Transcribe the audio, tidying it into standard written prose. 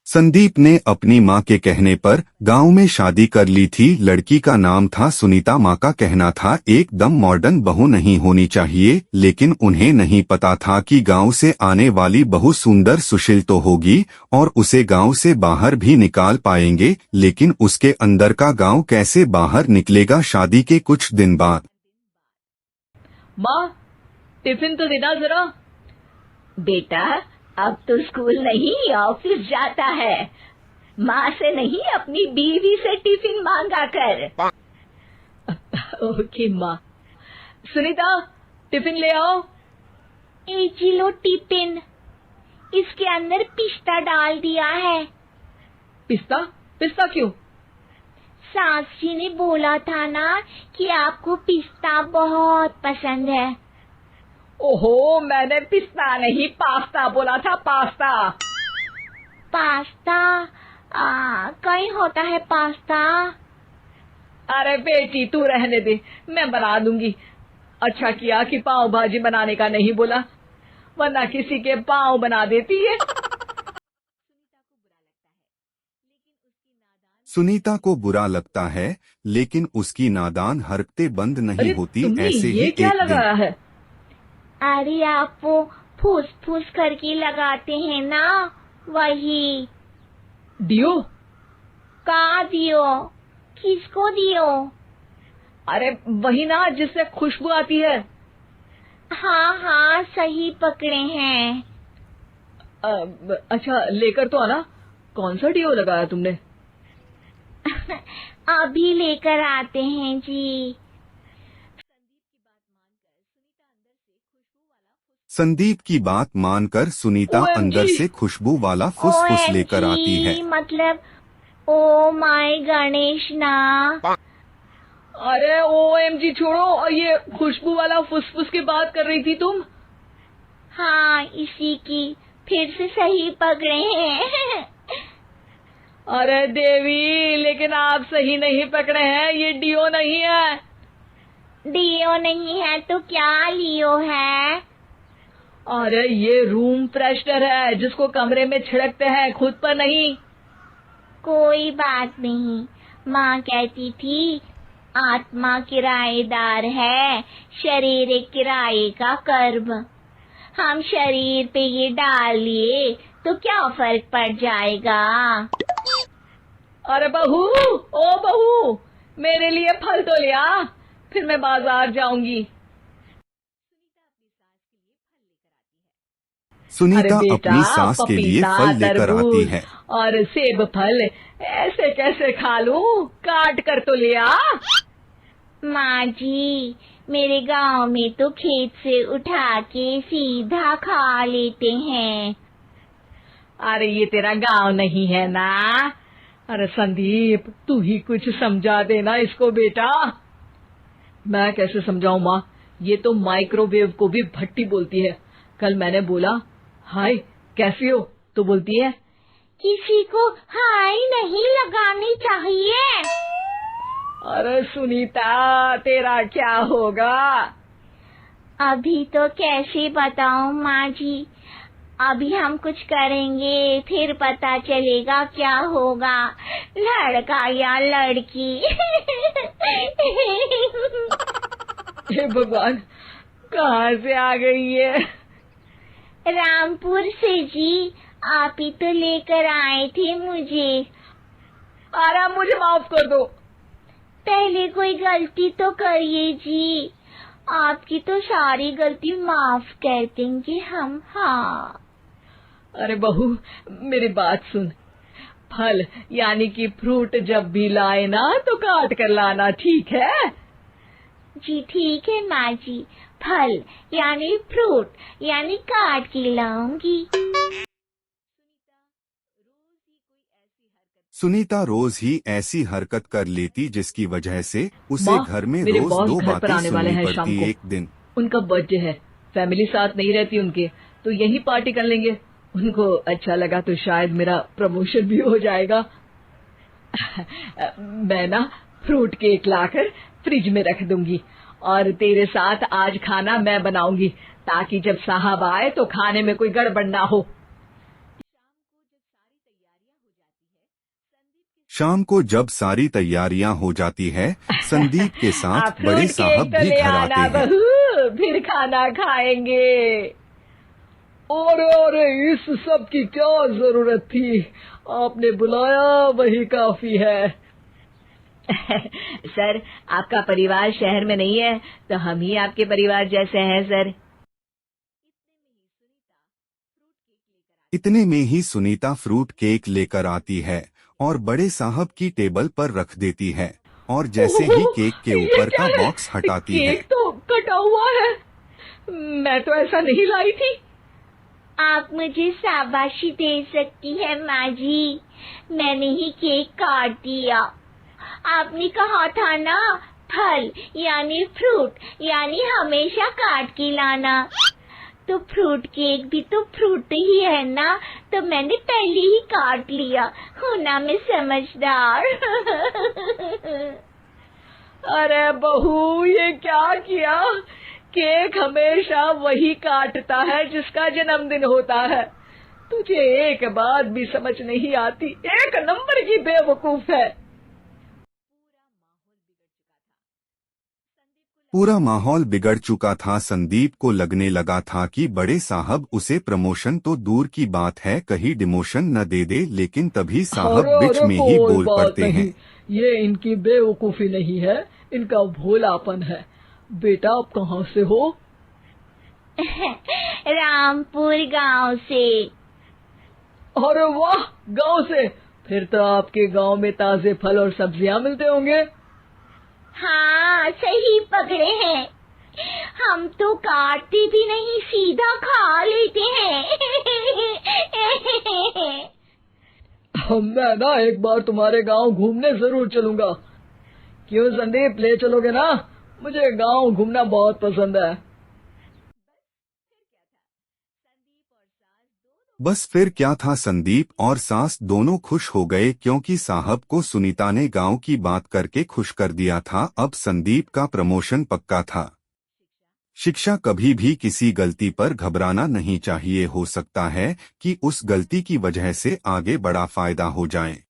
संदीप ने अपनी माँ के कहने पर गांव में शादी कर ली थी। लड़की का नाम था सुनीता। माँ का कहना था एकदम मॉडर्न बहू नहीं होनी चाहिए, लेकिन उन्हें नहीं पता था कि गांव से आने वाली बहू सुंदर सुशील तो होगी और उसे गांव से बाहर भी निकाल पाएंगे, लेकिन उसके अंदर का गांव कैसे बाहर निकलेगा। शादी के कुछ दिन बाद माँ, टिफिन तो देना जरा। बेटा, अब तो स्कूल नहीं ऑफिस जाता है। माँ से नहीं, अपनी बीवी से टिफिन मांगा कर। ओके माँ। सुनीता, टिफिन ले आओ। एक किलो टिफिन, इसके अंदर पिस्ता डाल दिया है। पिस्ता? पिस्ता क्यों? सास जी ने बोला था ना कि आपको पिस्ता बहुत पसंद है। ओहो, मैंने पिस्ता नहीं पास्ता बोला था। पास्ता। पास्ता? कहीं होता है पास्ता? अरे बेटी, तू रहने दे, मैं बना दूंगी। अच्छा किया कि पाव भाजी बनाने का नहीं बोला, वरना किसी के पाव बना देती है। सुनीता को बुरा लगता है, लेकिन उसकी नादान हरकतें बंद नहीं अरे होती। तुमने ऐसे ही ये क्या एक दिन लगाया है? अरे आप वो फूस फूस करके लगाते हैं ना, वही। डियो? कहाँ दियो? किसको दियो? अरे वही ना, जिससे खुशबू आती है। हाँ हाँ, सही पकड़े हैं। अच्छा, लेकर तो आना। कौन सा डियो लगाया तुमने? अभी लेकर आते हैं जी। संदीप की बात मानकर सुनीता अंदर OMG! से खुशबू वाला फुसफुस लेकर आती है। OMG, मतलब ओ माय गणेश ना। अरे OMG छोड़ो, और ये खुशबू वाला फुसफुस की बात कर रही थी तुम? हाँ, इसी की। फिर से सही पकड़े हैं। अरे देवी, लेकिन आप सही नहीं पकड़े हैं, ये डियो नहीं है। डियो नहीं है तो क्या लियो है? अरे ये रूम फ्रेशनर है, जिसको कमरे में छिड़कते हैं, खुद पर नहीं। कोई बात नहीं, माँ कहती थी आत्मा किराएदार है, शरीर एक किराए का कर्म। हम शरीर पे ये डाल लिए तो क्या फर्क पड़ जाएगा? अरे बहू, ओ बहू, मेरे लिए फल तो ले आ, फिर मैं बाजार जाऊंगी। सुनीता अरे बेटा, अपनी सास के लिए पपीता, फल लेकर आती तरबूज है। और सेब फल ऐसे कैसे खा लूं? काट कर तो ले आ। माँ जी, मेरे गांव में तो खेत से उठा के सीधा खा लेते हैं। अरे ये तेरा गांव नहीं है ना। अरे संदीप, तू ही कुछ समझा देना इसको बेटा। मैं कैसे समझाऊं माँ, ये तो माइक्रोवेव को भी भट्टी बोलती है। कल मैंने बोला हाय कैसी हो, तो बोलती है किसी को हाय नहीं लगानी चाहिए। अरे सुनीता, तेरा क्या होगा? अभी तो कैसे बताऊं माँ जी, अभी हम कुछ करेंगे फिर पता चलेगा क्या होगा, लड़का या लड़की। हे भगवान, कहाँ से आ गई है? रामपुर से जी, आप ही तो लेकर आए थे मुझे। अरे मुझे माफ कर दो। पहले कोई गलती तो करिए जी, आपकी तो सारी गलती माफ कर देंगे हम। हाँ। अरे बहू, मेरी बात सुन। फल यानी कि फ्रूट जब भी लाए ना तो काट कर लाना, ठीक है? जी ठीक है माँ जी, फल यानी फ्रूट यानी काट के लाऊंगी। सुनीता रोज ही ऐसी हरकत कर लेती जिसकी वजह से उसे माँ, घर में मेरे रोज बॉस दो घर पर बातें आने वाले सुननी हैं शाम पड़ती। को। एक दिन उनका बर्थडे है, फैमिली साथ नहीं रहती उनके, तो यही पार्टी कर लेंगे। उनको अच्छा लगा तो शायद मेरा प्रमोशन भी हो जाएगा। मैं ना फ्रूट केक लाकर फ्रिज में रख दूंगी और तेरे साथ आज खाना मैं बनाऊंगी, ताकि जब साहब आए तो खाने में कोई गड़बड़ ना हो। शाम को जब सारी तैयारियां हो जाती है, संदीप के आप साथ बड़े फ्रूट साहब केक तो भी ले घर आना आते हैं। बहू, फिर खाना खाएंगे। अरे इस सब की क्या जरूरत थी, आपने बुलाया वही काफी है। सर, आपका परिवार शहर में नहीं है तो हम ही आपके परिवार जैसे हैं सर। इतने में ही सुनीता फ्रूट केक लेकर आती है और बड़े साहब की टेबल पर रख देती है और जैसे ही केक के ये ऊपर क्या का है? बॉक्स हटाती है, केक तो कटा हुआ है, मैं तो ऐसा नहीं लाई थी। आप मुझे शाबाशी दे सकती है माँ जी, मैंने ही केक काट दिया। आपने कहा था ना, फल यानी फ्रूट यानी हमेशा काट के लाना, तो फ्रूट केक भी तो फ्रूट ही है ना, तो मैंने पहले ही काट लिया। हूँ ना मैं समझदार। अरे बहू, ये क्या किया? केक हमेशा वही काटता है जिसका जन्मदिन होता है। तुझे एक बात भी समझ नहीं आती, एक नंबर की बेवकूफ है। पूरा माहौल बिगड़ चुका था। संदीप को लगने लगा था कि बड़े साहब उसे प्रमोशन तो दूर की बात है कहीं डिमोशन न दे दे, लेकिन तभी साहब बीच में ही कोई बोल बात पड़ते नहीं, हैं। ये इनकी बेवकूफी नहीं है, इनका भोलापन है। बेटा, आप कहाँ से हो? रामपुर गांव से। अरे वाह, गांव से? फिर तो आपके गांव में ताजे फल और सब्जियां मिलते होंगे। हाँ, सही पकड़े हैं। हम तो काटते भी नहीं, सीधा खा लेते हैं। मैं ना एक बार तुम्हारे गांव घूमने जरूर चलूंगा। क्यों संदीप, ले चलोगे ना? मुझे गांव घूमना बहुत पसंद है। बस फिर क्या था, संदीप और सास दोनों खुश हो गए क्योंकि साहब को सुनीता ने गांव की बात करके खुश कर दिया था। अब संदीप का प्रमोशन पक्का था। शिक्षा कभी भी किसी गलती पर घबराना नहीं चाहिए, हो सकता है कि उस गलती की वजह से आगे बड़ा फायदा हो जाए।